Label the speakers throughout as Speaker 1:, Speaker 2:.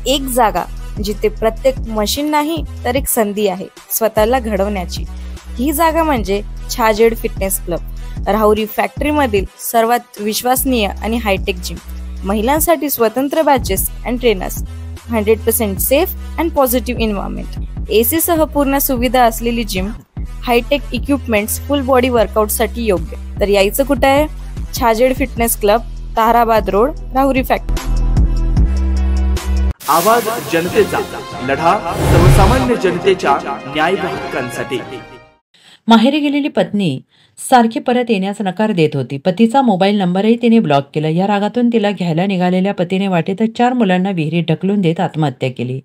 Speaker 1: एक जागा जिथे प्रत्येक मशीन नाही तर एक संधी आहे स्वतःला घडवण्याची। ही जागा म्हणजे Chhajed fitness club, Rahuri factory मधील सर्वात विश्वसनीय आणि हायटेक जिम। महिलांसाठी स्वतंत्र batches and trainers, 100% safe and positive environment, AC सह पूर्ण सुविधा असलेली gym, hi-tech equipments, full body workout साठी योग्य। तर यायचं कुठे आहे? Chhajed fitness club, Tarabad road, Rahuri factory.
Speaker 2: आवाज जनतेचा, लढा सर्वसामान्य जनतेच्या न्याय व हक्कांसाठी।
Speaker 3: माहेरी गेलेली पत्नी सारखी परत येण्यास नकार देत होती। पतीचा मोबाईल नंबरही तिने ब्लॉक केला। या रागातून तिला घ्यायला निघालेल्या पतीने वाटेतच 4 मुलांना विहिरीत ढकलून देत आत्महत्या केली।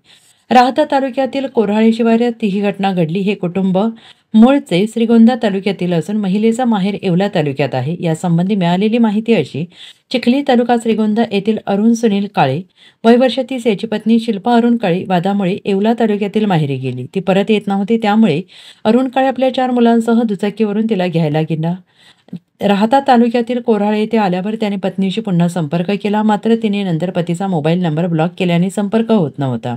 Speaker 3: राहता तालुक्यातील कोऱ्हाळे शिवारात ही घटना घडली। हे कुटुंब मूळचे श्रीगोंदा तालुक्यातील असून महिलेचा माहेर येवला तालुक्यात आहे। यासंबंधी मिळालेली माहिती अशी: चिखली तालुका श्रीगोंदा येथील अरुण सुनील काळे वय वर्ष 30 याची पत्नी शिल्पा अरुण काळे वादामुळे येवला तालुक्यातील माहेरी गेली। ती परत येत नव्हती, त्यामुळे अरुण काळे आपल्या 4 मुलांसह दुचाकीवरून तिला घ्यायला गेला। राहता तालुक्यातील कोऱ्हाळे येथे आल्यावर त्याने पत्नीशी पुन्हा संपर्क केला, मात्र तिने नंतर पतीचा मोबाईल नंबर ब्लॉक केल्याने संपर्क होत नव्हता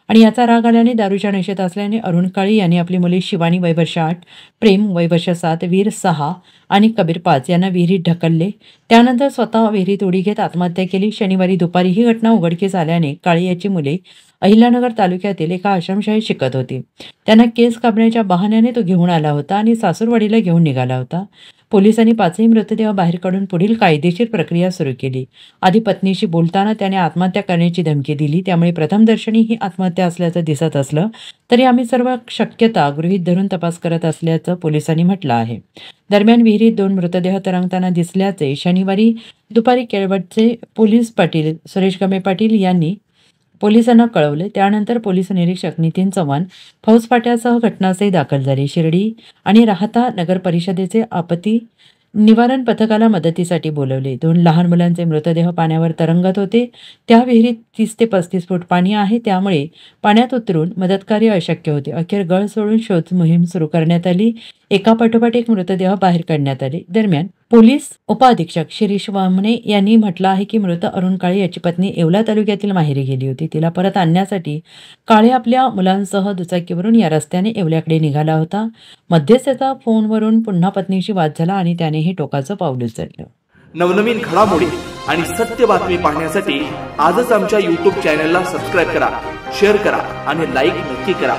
Speaker 3: आणि याचा राग आल्याने दारूच्या नशेत असल्याने अरुण काळे यांनी आपली मुले शिवानी वय वर्ष 8, प्रेम वय वर्ष 7, वीर 6 आणि कबीर 5 यांना विहिरीत ढकलले। त्यानंतर स्वतः विहिरीत उडी घेत आत्महत्या केली। शनिवारी दुपारी ही घटना उघडकीस आल्याने काळे याची मुले अहिल्यानगर तालुक्यातील एका आश्रमशाळेत शिकत होती। त्यांना केस कापण्याच्या बहाण्याने तो घेऊन आला होता आणि सासूरवाडीला घेऊन निघाला होता। पोलिसांनी 5ही मृतदेह बाहेर काढून पुढील कायदेशीर प्रक्रिया सुरू केली। आधी पत्नीशी बोलताना त्याने आत्महत्या करण्याची धमकी दिली, त्यामुळे प्रथमदर्शनी ही आत्महत्या असल्याचं दिसत असलं तरी आम्ही सर्व शक्यता गृहीत धरून तपास करत असल्याचं पोलिसांनी म्हटलं आहे। दरम्यान विहिरीत 2 मृतदेह तरंगताना दिसल्याचे शनिवारी दुपारी केळवडचे पोलीस पाटील सुरेश गमे पाटील यांनी पोलिसांना कळवले। त्यानंतर पोलीस निरीक्षक नितीन चव्हाण फौजफाट्यासह घटनास्थळी दाखल झाले। शिर्डी आणि राहता नगर परिषदेचे आपत्ती निवारण पथकाला मदतीसाठी बोलवले। 2 लहान मुलांचे मृतदेह पाण्यावर तरंगत होते। त्या विहिरीत 30 ते 35 फूट पाणी आहे, त्यामुळे पाण्यात उतरून मदतकार्य अशक्य होते। अखेर गळ सोडून शोध मोहीम सुरू करण्यात आली। एकापाठोपाठ एक मृतदेह बाहेर काढण्यात आले। दरम्यान पोलीस उपअधीक्षक शिरीष वामने यांनी म्हटलं आहे की मृत अरुण काळे याची पत्नी येवला तालुक्यातील माहेरी गेली होती। तिला परत आणण्यासाठी काळे आपल्या मुलांसह दुचाकीवरून या रस्त्याने येवल्याकडे निघाला होता। मध्येच त्याचा फोनवरून पुन्हा पत्नीशी वाद झाला आणि त्याने हे टोकाचं पाऊल उचललं।
Speaker 2: नवनवीन घडामोडी आणि सत्य बातमी पाहण्यासाठी आजच आमच्या YouTube चॅनलला सबस्क्राइब करा, शेअर करा आणि लाईक नक्की करा।